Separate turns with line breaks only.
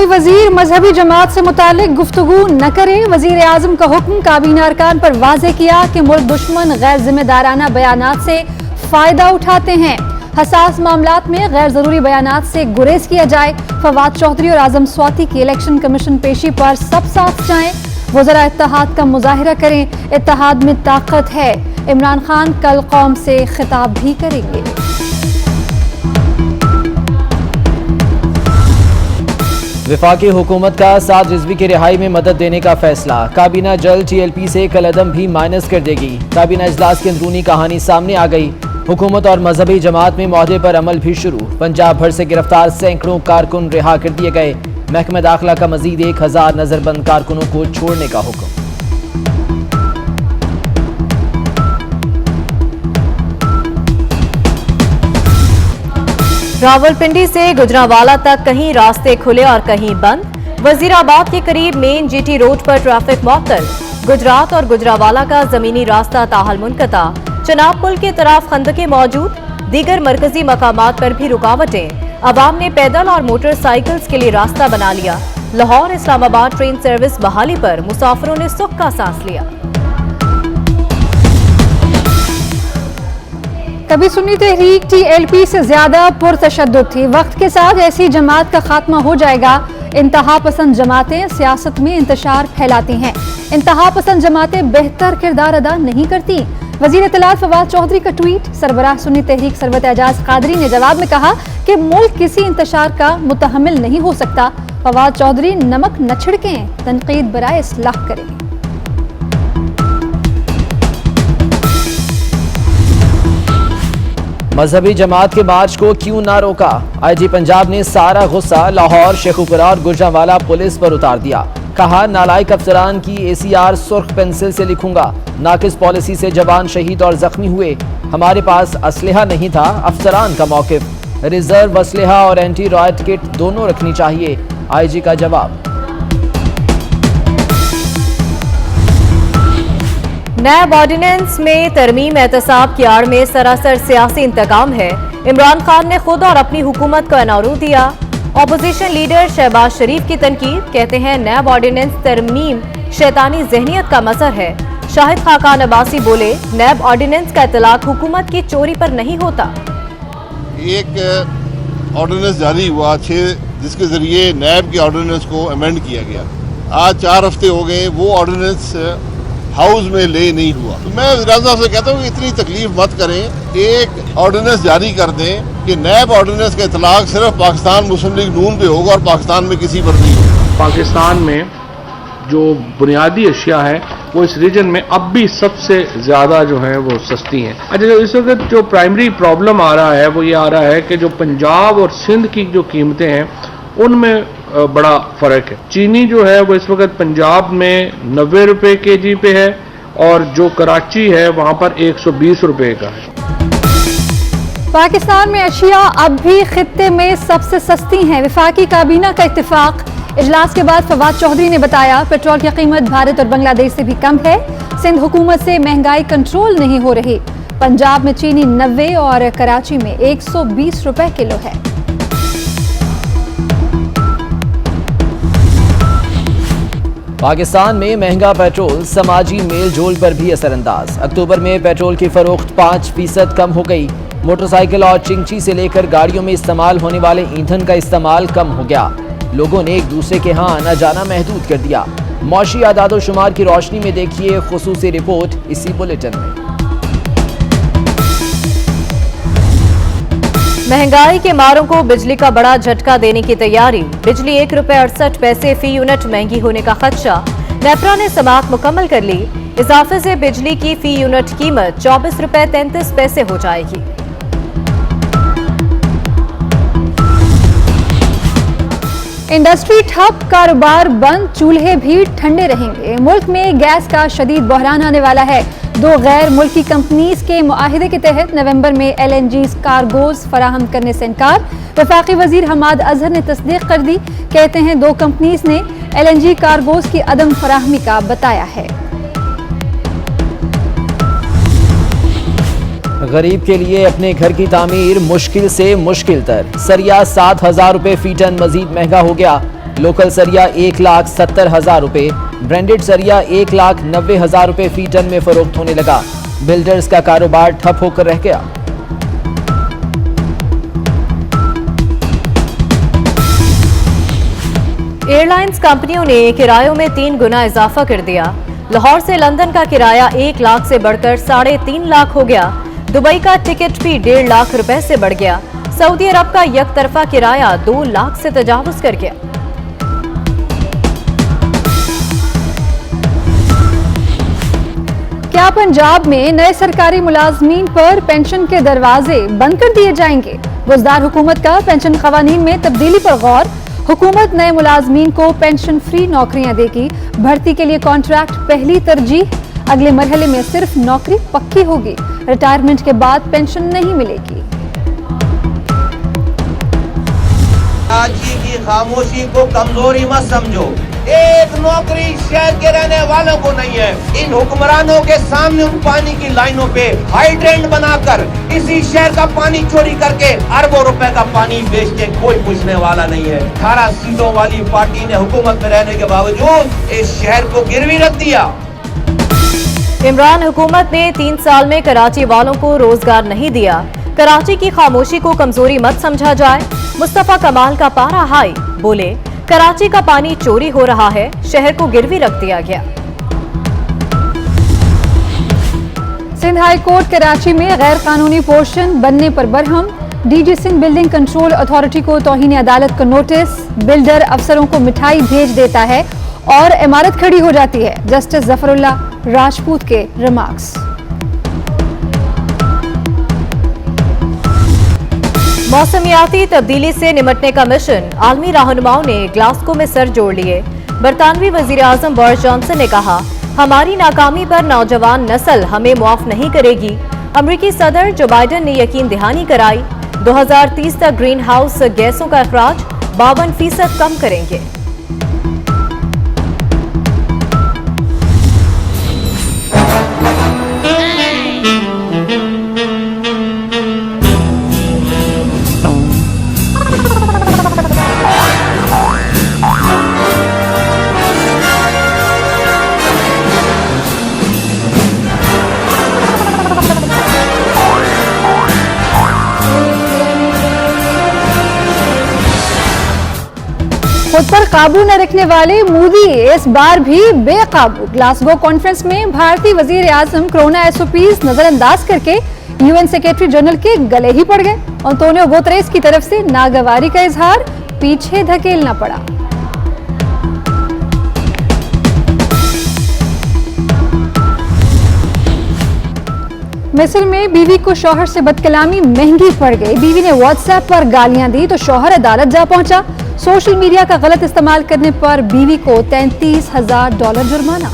वजीर मजहबी जमात से मुतालिक गुफ्तगू न करें। वजीर आजम का हुक्म। काबीना अरकान पर वाज़ेह किया कि मुल्क दुश्मन गैर जिम्मेदाराना बयानात से फायदा उठाते हैं। हसास मामलात में गैर जरूरी बयानात से गुरेज किया जाए। फवाद चौधरी और आजम स्वाति की इलेक्शन कमीशन पेशी पर सब साथ जाएं। वज़रा इत्तेहाद का मुजाहिरा करें। इत्तेहाद में ताकत है। इमरान खान कल कौम से खिताब भी करेंगे।
वफाकी हुकूमत का साद रिजवी की रिहाई में मदद देने का फैसला। काबीना जल्द TLP से कलअदम भी माइनस कर देगी। काबीना इजलास की अंदरूनी कहानी सामने आ गई। हुकूमत और मजहबी जमात में मुआहदे पर अमल भी शुरू। पंजाब भर से गिरफ्तार सैकड़ों कारकुन रिहा कर दिए गए। महकमा दाखिला का मजीद 1000 नजरबंद कारकुनों को छोड़ने का हुक्म।
रावलपिंडी से गुजरांवाला तक कहीं रास्ते खुले और कहीं बंद। वजीराबाद के करीब मेन GT रोड पर ट्रैफिक मुअत्तल। गुजरात और गुजरांवाला का जमीनी रास्ता ताहल मुनक़ता। चनाब पुल की तरफ खंदकें मौजूद। दीगर मरकजी मकामात पर भी रुकावटें। अवाम ने पैदल और मोटरसाइकिल्स के लिए रास्ता बना लिया। लाहौर इस्लामाबाद ट्रेन सर्विस बहाली पर मुसाफिरों ने सुख का सांस लिया।
कभी सुन्नी तहरीक TLP से ज्यादा पुरतशद्दुद थी। वक्त के साथ ऐसी जमात का खात्मा हो जाएगा। इंतहा पसंद जमातें सियासत में इंतशार फैलाती हैं। इंतहा पसंद जमातें बेहतर किरदार अदा नहीं करती। वजीर इत्तलात फवाद चौधरी का ट्वीट। सरबराह सुन्नी तहरीक सरवत एजाज कादरी ने जवाब में कहा कि मुल्क किसी इंतशार का मुतहम्मिल नहीं हो सकता। फवाद चौधरी नमक न छिड़कें, तनकीद बराए इस्लाह करें।
मजहबी जमात के मार्च को क्यों ना रोका? IG पंजाब ने सारा गुस्सा लाहौर, शेखुपुरा और गुजरांवाला पुलिस पर उतार दिया। कहा, नालायक अफसरान की ACR सुर्ख पेंसिल से लिखूंगा। नाकिस पॉलिसी से जवान शहीद और जख्मी हुए। हमारे पास असलहा नहीं था। अफसरान का मौकिफ। रिजर्व असलहा और एंटी रॉयट किट दोनों रखनी चाहिए। IG का जवाब।
नैब ऑर्डिनेंस में तरमीम एहतसाब की आड़ में सरासर सियासी इंतकाम है। इमरान खान ने खुद और अपनी हुकूमत को एनआरओ दिया। ऑपोजिशन लीडर शहबाज शरीफ की तनकीद। कहते हैं नैब ऑर्डिनेंस तरमीम शैतानी जहनियत का मसर है। शाहिद खाकान अब्बासी बोले, नैब ऑर्डिनेंस का इतलाक हुकूमत की चोरी पर नहीं होता।
एक ऑर्डिनेंस जारी हुआ 6 जिसके जरिए नैब के ऑर्डिनेंस को अमेंड किया गया। आज 4 हफ्ते हो गए, वो ऑर्डिनेंस हाउस में ले नहीं हुआ। तो मैं वज़ीर साहब से कहता हूँ कि इतनी तकलीफ मत करें। एक ऑर्डिनेंस जारी कर दें कि नैब ऑर्डिनेंस का इतलाक सिर्फ पाकिस्तान मुस्लिम लीग नून पे होगा और पाकिस्तान में किसी पर नहीं होगा।
पाकिस्तान में जो बुनियादी अशिया है वो इस रीजन में अब भी सबसे ज़्यादा जो है वो सस्ती हैं। अच्छा, जो इस वक्त जो प्राइमरी प्रॉब्लम आ रहा है वो ये आ रहा है कि जो पंजाब और सिंध की जो कीमतें हैं उनमें बड़ा फ़र्क है। चीनी जो है वो इस वक्त पंजाब में 90 रुपये kg पे है और जो कराची है वहाँ पर 120 रुपये का है।
पाकिस्तान में अशिया अब भी खित्ते में सबसे सस्ती हैं। वफाकी काबीना का इत्तेफाक। इजलास के बाद फवाद चौधरी ने बताया, पेट्रोल की कीमत भारत और बांग्लादेश से भी कम है। सिंध हुकूमत से महंगाई कंट्रोल नहीं हो रही। पंजाब में चीनी 90 और कराची में 120 रुपये किलो है।
पाकिस्तान में महंगा पेट्रोल समाजी मेल जोल पर भी असरअंदाज। अक्टूबर में पेट्रोल की फरोख्त 5% कम हो गई। मोटरसाइकिल और चिंची से लेकर गाड़ियों में इस्तेमाल होने वाले ईंधन का इस्तेमाल कम हो गया। लोगों ने एक दूसरे के यहाँ आना जाना महदूद कर दिया। मौशी आदादो शुमार की रोशनी में देखिए खुसूसी रिपोर्ट इसी बुलेटिन में।
महंगाई के मारों को बिजली का बड़ा झटका देने की तैयारी। बिजली 1 रुपये 68 पैसे फी यूनिट महंगी होने का खदशा। नेपरा ने समाअत मुकम्मल कर ली। इजाफे से बिजली की फी यूनिट कीमत 24 रुपये 33 पैसे हो जाएगी।
इंडस्ट्री ठप, कारोबार बंद, चूल्हे भी ठंडे रहेंगे। मुल्क में गैस का शदीद बहरान आने वाला है। 2 गैर मुल्की कंपनीज के मुआहिदे के तहत नवंबर में LNG कार्गोज फराहम करने से इनकार। वफाकी वजीर हमाद अजहर ने तस्दीक कर दी। कहते हैं 2 कंपनीज ने LNG कार्गोज की अदम फराहमी का बताया है।
गरीब के लिए अपने घर की तामीर मुश्किल से मुश्किल तर। सरिया 7000 रुपये फी टन मजीद महंगा हो गया। लोकल सरिया 1,70,000 रुपए, ब्रांडेड सरिया 1,90,000 रुपए फी टन में फरोख्त होने लगा। बिल्डर्स का कारोबार ठप होकर रह गया।
एयरलाइंस कंपनियों ने किरायों में 3 गुना इजाफा कर दिया। लाहौर से लंदन का किराया 1 लाख से बढ़कर 3.5 लाख हो गया। दुबई का टिकट फी 1.5 लाख रुपए से बढ़ गया। सऊदी अरब का यकतरफा किराया 2 लाख से तजावुज कर गया।
क्या पंजाब में नए सरकारी मुलाजमीन पर पेंशन के दरवाजे बंद कर दिए जाएंगे? बुजदार हुकूमत का पेंशन कवानीन में तब्दीली पर गौर। हुकूमत नए मुलाजमीन को पेंशन फ्री नौकरियां देगी। भर्ती के लिए कॉन्ट्रैक्ट पहली तरजीह। अगले मरहले में सिर्फ नौकरी पक्की होगी। रिटायरमेंट के बाद पेंशन नहीं मिलेगी।
कराची की खामोशी को कमजोरी मत समझो। एक नौकरी शहर के रहने वालों को नहीं है। इन हुक्मरानों के सामने उन पानी की लाइनों पे हाइड्रेंट बनाकर इसी शहर का पानी चोरी करके अरबों रुपए का पानी बेच के कोई पूछने वाला नहीं है। 18 सीटों वाली पार्टी ने हुकूमत में रहने के बावजूद इस शहर को गिरवी रख दिया।
इमरान हुकूमत ने 3 साल में कराची वालों को रोजगार नहीं दिया। कराची की खामोशी को कमजोरी मत समझा जाए। मुस्तफा कमाल का पारा हाई, बोले कराची का पानी चोरी हो रहा है, शहर को गिरवी रख दिया गया।
सिंध हाई कोर्ट कराची में गैर कानूनी पोर्शन बनने पर बरहम। DG Sindh building control authority को तौहीन अदालत का नोटिस। बिल्डर अफसरों को मिठाई भेज देता है और इमारत खड़ी हो जाती है। जस्टिस जफरुल्लाह राजपूत के रिमार्क्स।
मौसमियाती तब्दीली से निमटने का मिशन। आलमी रहनुमाओं ने ग्लासगो में सर जोड़ लिए। बरतानवी वजीर आजम बोरिस जॉनसन ने कहा, हमारी नाकामी पर नौजवान नस्ल हमें मुआफ नहीं करेगी। अमरीकी सदर जो बाइडन ने यकीन दहानी कराई। 2030 तक ग्रीन हाउस गैसों का अखराज 52% कम करेंगे।
खुद पर काबू न रखने वाले मोदी इस बार भी बेकाबू। ग्लासगो कॉन्फ्रेंस में भारतीय वजीर आजम कोरोना एसओपीज नजरअंदाज करके यूएन सेक्रेटरी जनरल के गले ही पड़ गए। अंतोनियो गुतेरेस की तरफ से नागवारी का इजहार, पीछे धकेलना पड़ा। मिस्र में बीवी को शौहर से बदकलामी महंगी पड़ गई। बीवी ने व्हाट्सएप पर गालियां दी तो शौहर अदालत जा पहुंचा। सोशल मीडिया का गलत इस्तेमाल करने पर बीवी को $33,000 जुर्माना।